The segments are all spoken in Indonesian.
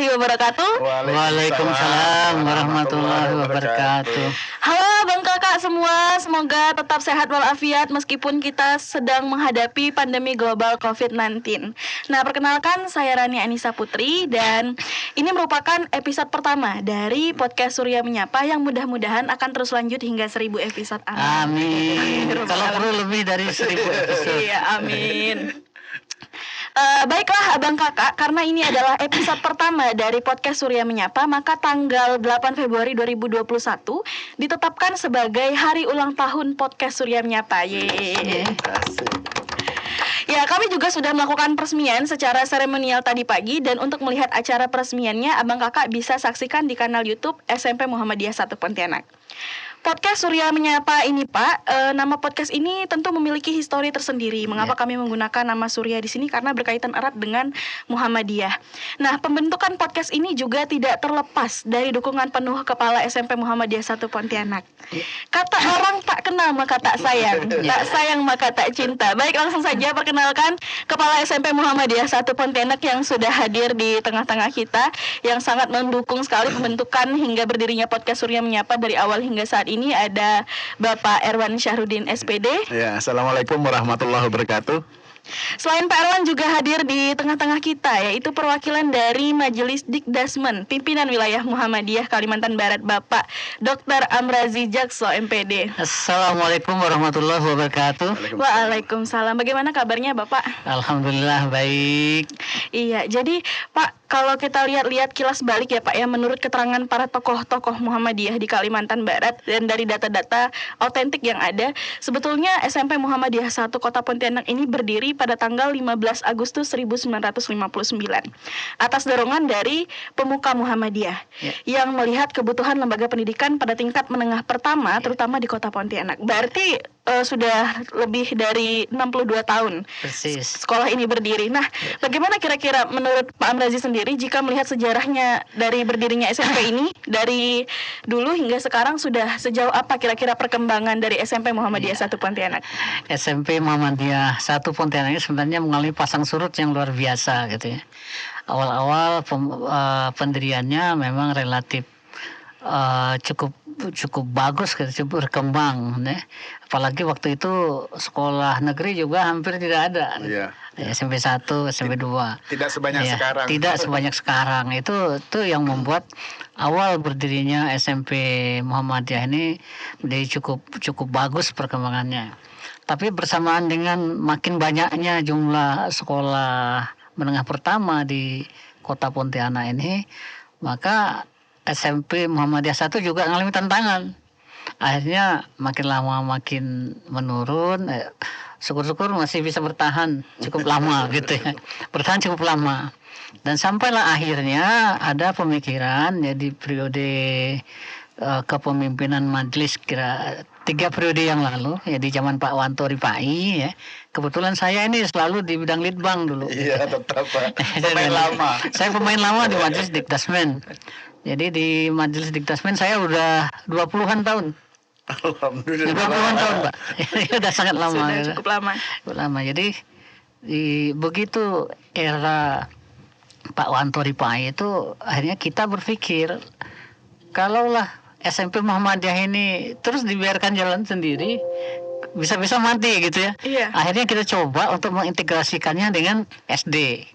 warahmatullahi wabarakatuh. Waalaikumsalam warahmatullahi wabarakatuh. Halo Bang Kakak semua, semoga tetap sehat walafiat meskipun kita sedang menghadapi pandemi global COVID-19. Nah, perkenalkan saya Rani Anissa Putri dan ini merupakan episode pertama dari podcast Surya Menyapa yang mudah-mudahan akan terus lanjut hingga 1000 episode. Amin. Kalau perlu lebih dari 1000 episode. Iya, amin. Baiklah Abang Kakak, karena ini adalah episode pertama dari podcast Surya Menyapa, maka tanggal 8 Februari 2021 ditetapkan sebagai hari ulang tahun podcast Surya Menyapa. Yeay. Ya, kami juga sudah melakukan peresmian secara seremonial tadi pagi, dan untuk melihat acara peresmiannya, Abang Kakak bisa saksikan di kanal YouTube SMP Muhammadiyah 1 Pontianak. Podcast Surya Menyapa ini Pak, nama podcast ini tentu memiliki histori tersendiri. Mengapa kami menggunakan nama Surya di sini? Karena berkaitan erat dengan Muhammadiyah. Nah, pembentukan podcast ini juga tidak terlepas dari dukungan penuh Kepala SMP Muhammadiyah 1 Pontianak. Kata orang tak kenal maka tak sayang, tak sayang maka tak cinta. Baik, langsung saja perkenalkan Kepala SMP Muhammadiyah 1 Pontianak yang sudah hadir di tengah-tengah kita, yang sangat mendukung sekali pembentukan hingga berdirinya podcast Surya Menyapa dari awal hingga saat ini. Ada Bapak Erwan Syahrudin SPD. Ya, Assalamualaikum warahmatullahi wabarakatuh. Selain Pak Erwan juga hadir di tengah-tengah kita, yaitu perwakilan dari Majelis Dikdasmen Pimpinan Wilayah Muhammadiyah Kalimantan Barat, Bapak Dr. Amrazi Jakso MPD. Assalamualaikum warahmatullahi wabarakatuh. Waalaikumsalam. Bagaimana kabarnya Bapak? Alhamdulillah baik. Iya, jadi Pak, kalau kita lihat kilas balik ya Pak ya, menurut keterangan para tokoh-tokoh Muhammadiyah di Kalimantan Barat dan dari data-data autentik yang ada, sebetulnya SMP Muhammadiyah 1 Kota Pontianak ini berdiri pada tanggal 15 Agustus 1959 atas dorongan dari pemuka Muhammadiyah yang melihat kebutuhan lembaga pendidikan pada tingkat menengah pertama terutama di Kota Pontianak. Berarti sudah lebih dari 62 tahun Persis. sekolah ini berdiri. Nah, bagaimana kira-kira menurut Pak Amrazi sendiri jika melihat sejarahnya dari berdirinya SMP ini dari dulu hingga sekarang, sudah sejauh apa kira-kira perkembangan dari SMP Muhammadiyah 1 Pontianak? SMP Muhammadiyah 1 Pontianak ini sebenarnya mengalami pasang surut yang luar biasa gitu ya. Awal-awal pendiriannya memang relatif cukup bagus, cukup berkembang, ya. Apalagi waktu itu sekolah negeri juga hampir tidak ada. SMP 1, SMP 2. Tidak sebanyak sekarang. Tidak sebanyak sekarang. Itu yang membuat awal berdirinya SMP Muhammadiyah ini menjadi cukup bagus perkembangannya. Tapi bersamaan dengan makin banyaknya jumlah sekolah menengah pertama di Kota Pontianak ini, maka SMP Muhammadiyah 1 juga mengalami tantangan. Akhirnya makin lama makin menurun. Syukur-syukur masih bisa bertahan cukup lama gitu ya. Bertahan cukup lama. Dan sampailah akhirnya ada pemikiran jadi periode kepemimpinan majelis kira 3 periode yang lalu ya, di zaman Pak Wanto Ripai ya. Kebetulan saya ini selalu di bidang litbang dulu. Iya, tetap Pak. Pemain lama. Saya pemain lama di Majelis Dikdasmen. Jadi di Majelis Dikdasmen saya udah 20-an tahun. Alhamdulillah. 20-an tahun, Pak. Udah sangat lama. Sudah cukup lama. Cukup lama. Jadi begitu era Pak Wanto Ripai itu, akhirnya kita berpikir kalaulah SMP Muhammadiyah ini terus dibiarkan jalan sendiri, bisa-bisa mati gitu ya. Iya. Akhirnya kita coba untuk mengintegrasikannya dengan SD.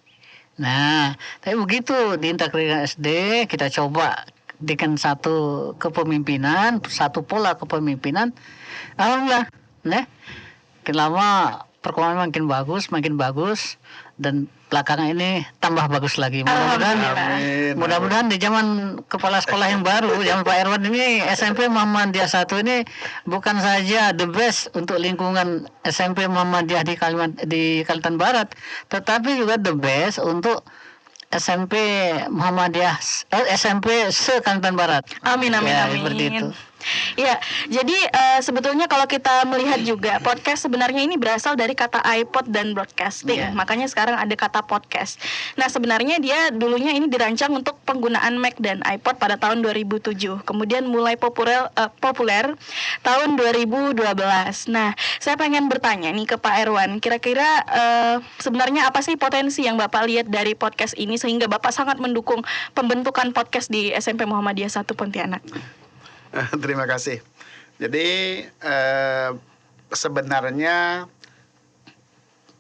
Nah, tapi begitu diintegrasikan SD, kita coba dengan satu kepemimpinan, satu pola kepemimpinan. Alhamdulillah, nah, makin lama perkembangan makin bagus, dan belakangan ini tambah bagus lagi. Mudah-mudahan di zaman kepala sekolah yang baru, zaman Pak Erwan ini, SMP Muhammadiyah 1 ini bukan saja the best untuk lingkungan SMP Muhammadiyah di Kalimantan Barat, tetapi juga the best untuk SMP Muhammadiyah SMP se Kalimantan Barat. Amin. Seperti itu. Ya, jadi sebetulnya kalau kita melihat juga podcast sebenarnya ini berasal dari kata iPod dan broadcasting. Iya. Makanya sekarang ada kata podcast. Nah, sebenarnya dia dulunya ini dirancang untuk penggunaan Mac dan iPod pada tahun 2007. Kemudian mulai populer tahun 2012. Nah, saya pengen bertanya nih ke Pak Erwan, kira-kira sebenarnya apa sih potensi yang Bapak lihat dari podcast ini sehingga Bapak sangat mendukung pembentukan podcast di SMP Muhammadiyah 1 Pontianak? Terima kasih. Jadi sebenarnya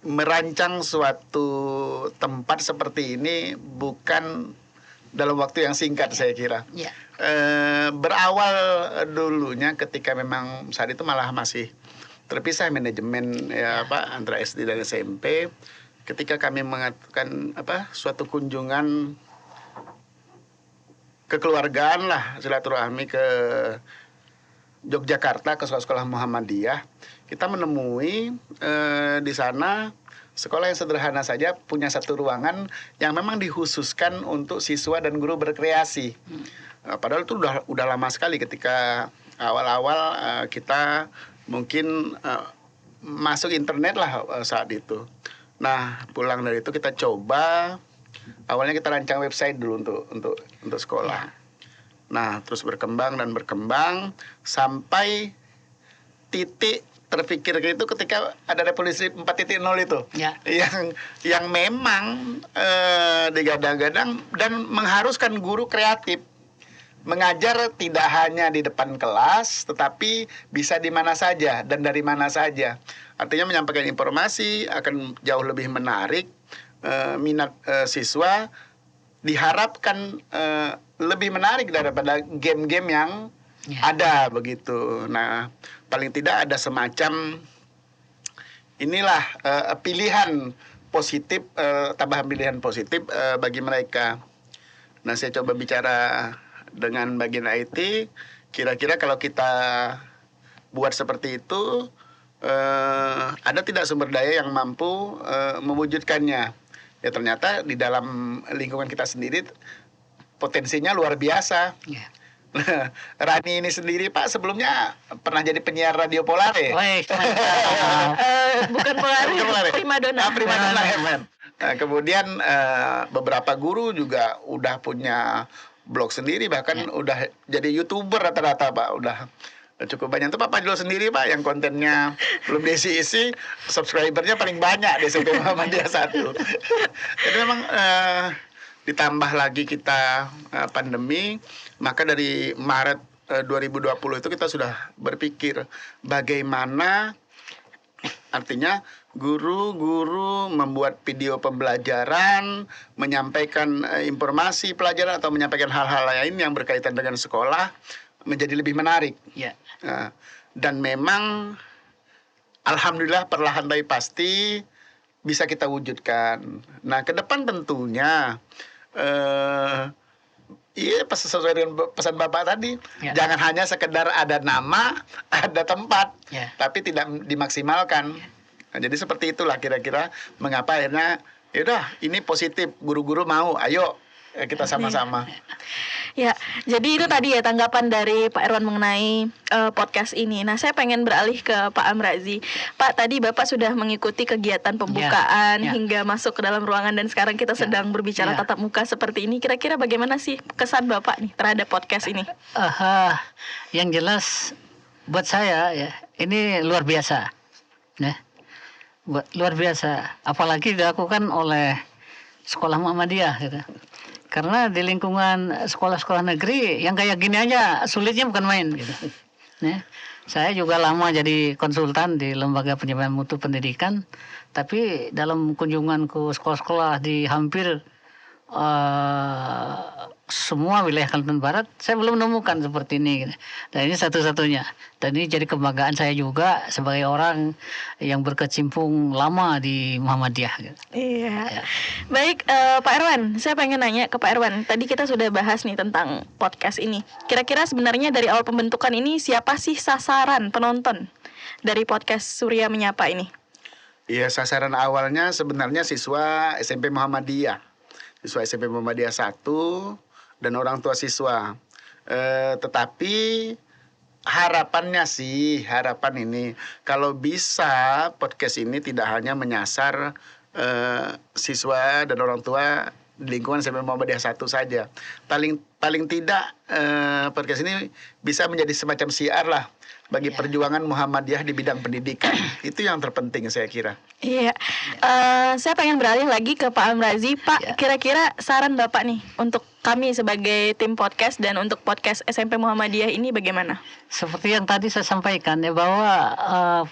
merancang suatu tempat seperti ini bukan dalam waktu yang singkat, saya kira. Ya. Berawal dulunya ketika memang saat itu malah masih terpisah manajemen antara SD dan SMP. Ketika kami mengatakan suatu kunjungan kekeluargaan lah, silaturahmi ke Yogyakarta ke sekolah-sekolah Muhammadiyah, kita menemui di sana sekolah yang sederhana saja punya satu ruangan yang memang dikhususkan untuk siswa dan guru berkreasi. Padahal itu udah lama sekali ketika awal-awal kita mungkin masuk internet lah saat itu. Nah, pulang dari itu kita coba. Awalnya kita rancang website dulu untuk sekolah. Nah, terus berkembang sampai titik terpikir itu ketika ada revolusi 4.0 itu. Ya. Yang memang digadang-gadang dan mengharuskan guru kreatif. Mengajar tidak hanya di depan kelas, tetapi bisa di mana saja dan dari mana saja. Artinya menyampaikan informasi akan jauh lebih menarik. Minat siswa diharapkan lebih menarik daripada game-game yang ada begitu. Nah, paling tidak ada semacam inilah pilihan positif, tambahan pilihan positif bagi mereka. Nah, saya coba bicara dengan bagian IT, kira-kira kalau kita buat seperti itu, ada tidak sumber daya yang mampu mewujudkannya? Ya ternyata di dalam lingkungan kita sendiri potensinya luar biasa. Ya. Rani ini sendiri Pak sebelumnya pernah jadi penyiar radio Polar ya? Bukan Polar, Primadona. Primadona ya, Man. Nah, kemudian beberapa guru juga udah punya blog sendiri, bahkan udah jadi YouTuber rata-rata Pak, udah cukup banyak. Itu Pak Fajrul sendiri Pak yang kontennya belum diisi-isi, subscribernya paling banyak di SMP Muhammadiyah 1. Jadi memang ditambah lagi kita pandemi, maka dari Maret 2020 itu kita sudah berpikir bagaimana artinya guru-guru membuat video pembelajaran, menyampaikan informasi pelajaran atau menyampaikan hal-hal lain yang berkaitan dengan sekolah menjadi lebih menarik. Ya. Dan memang alhamdulillah perlahan tapi pasti bisa kita wujudkan. Nah, ke depan tentunya sesuai dengan pesan Bapak tadi, jangan hanya sekedar ada nama, ada tempat, tapi tidak dimaksimalkan. Nah, jadi seperti itulah kira-kira mengapa akhirnya yaudah ini positif, guru-guru mau, ayo kita sama-sama. Ya, jadi itu tadi ya tanggapan dari Pak Erwan mengenai podcast ini. Nah, saya pengen beralih ke Pak Amrazi. Pak, tadi Bapak sudah mengikuti kegiatan pembukaan hingga masuk ke dalam ruangan dan sekarang kita sedang berbicara tatap muka seperti ini. Kira-kira bagaimana sih kesan Bapak nih terhadap podcast ini? Yang jelas buat saya ya ini luar biasa, ya, luar biasa. Apalagi dilakukan oleh sekolah Muhammadiyah, gitu. Karena di lingkungan sekolah-sekolah negeri yang kayak gini aja sulitnya bukan main, gitu. Ya. Saya juga lama jadi konsultan di Lembaga Pengembangan Mutu Pendidikan, tapi dalam kunjunganku sekolah-sekolah di hampir semua wilayah Kalimantan Barat, saya belum menemukan seperti ini, gitu. Dan ini satu-satunya. Dan ini jadi kebanggaan saya juga sebagai orang yang berkecimpung lama di Muhammadiyah, gitu. Iya. Baik, Pak Erwan, saya pengen nanya ke Pak Erwan. Tadi kita sudah bahas nih tentang podcast ini. Kira-kira sebenarnya dari awal pembentukan ini siapa sih sasaran penonton dari podcast Surya Menyapa ini? Iya, sasaran awalnya sebenarnya siswa SMP Muhammadiyah. Siswa SMP Muhammadiyah 1 dan orang tua siswa. Tetapi harapan ini kalau bisa podcast ini tidak hanya menyasar siswa dan orang tua di lingkungan SMP Muhammadiyah 1 saja. Paling tidak podcast ini bisa menjadi semacam siar lah bagi perjuangan Muhammadiyah di bidang pendidikan. Itu yang terpenting saya kira. Iya, saya pengen beralih lagi ke Pak Amrazi. Pak, kira-kira saran Bapak nih untuk kami sebagai tim podcast dan untuk podcast SMP Muhammadiyah ini bagaimana? Seperti yang tadi saya sampaikan ya, bahwa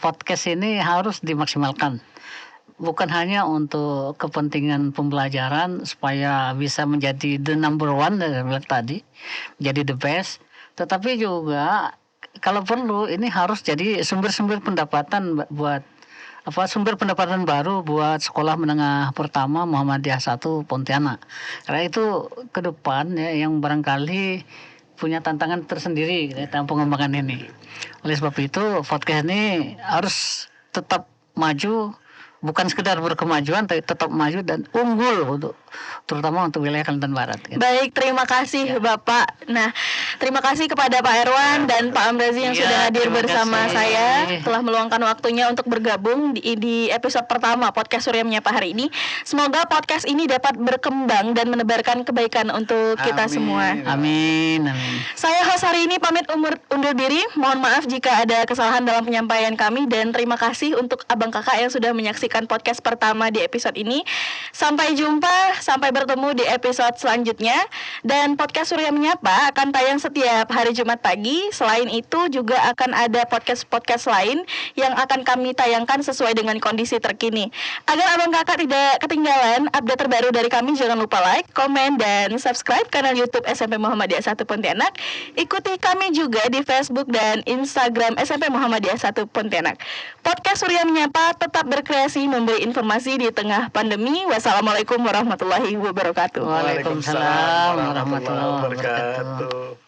podcast ini harus dimaksimalkan. Bukan hanya untuk kepentingan pembelajaran supaya bisa menjadi the number one tadi, menjadi the best, tetapi juga kalau perlu ini harus jadi sumber-sumber pendapatan buat sumber pendapatan baru buat sekolah menengah pertama Muhammadiyah 1 Pontianak. Karena itu ke depan ya yang barangkali punya tantangan tersendiri dalam pengembangan ini. Oleh sebab itu podcast ini harus tetap maju, bukan sekedar berkemajuan tapi tetap maju dan unggul terutama untuk wilayah Kalimantan Barat. Baik, terima kasih Bapak. Nah, terima kasih kepada Pak Erwan dan Pak Amrazi yang sudah hadir bersama saya, telah meluangkan waktunya untuk bergabung di episode pertama podcast Surya Menyapa hari ini. Semoga podcast ini dapat berkembang dan menebarkan kebaikan untuk kita semua. Amin. Saya host hari ini pamit undur diri. Mohon maaf jika ada kesalahan dalam penyampaian kami dan terima kasih untuk abang kakak yang sudah menyaksikan podcast pertama di episode ini. Sampai jumpa, sampai bertemu di episode selanjutnya. Dan podcast Surya Menyapa akan tayang setiap hari Jumat pagi. Selain itu juga akan ada podcast-podcast lain yang akan kami tayangkan sesuai dengan kondisi terkini. Agar abang kakak tidak ketinggalan update terbaru dari kami, jangan lupa like, komen, dan subscribe kanal YouTube SMP Muhammadiyah 1 Pontianak. Ikuti kami juga di Facebook dan Instagram SMP Muhammadiyah 1 Pontianak. Podcast Surya Menyapa tetap berkreasi memberi informasi di tengah pandemi. Wassalamualaikum warahmatullahi wabarakatuh. Waalaikumsalam warahmatullahi wabarakatuh.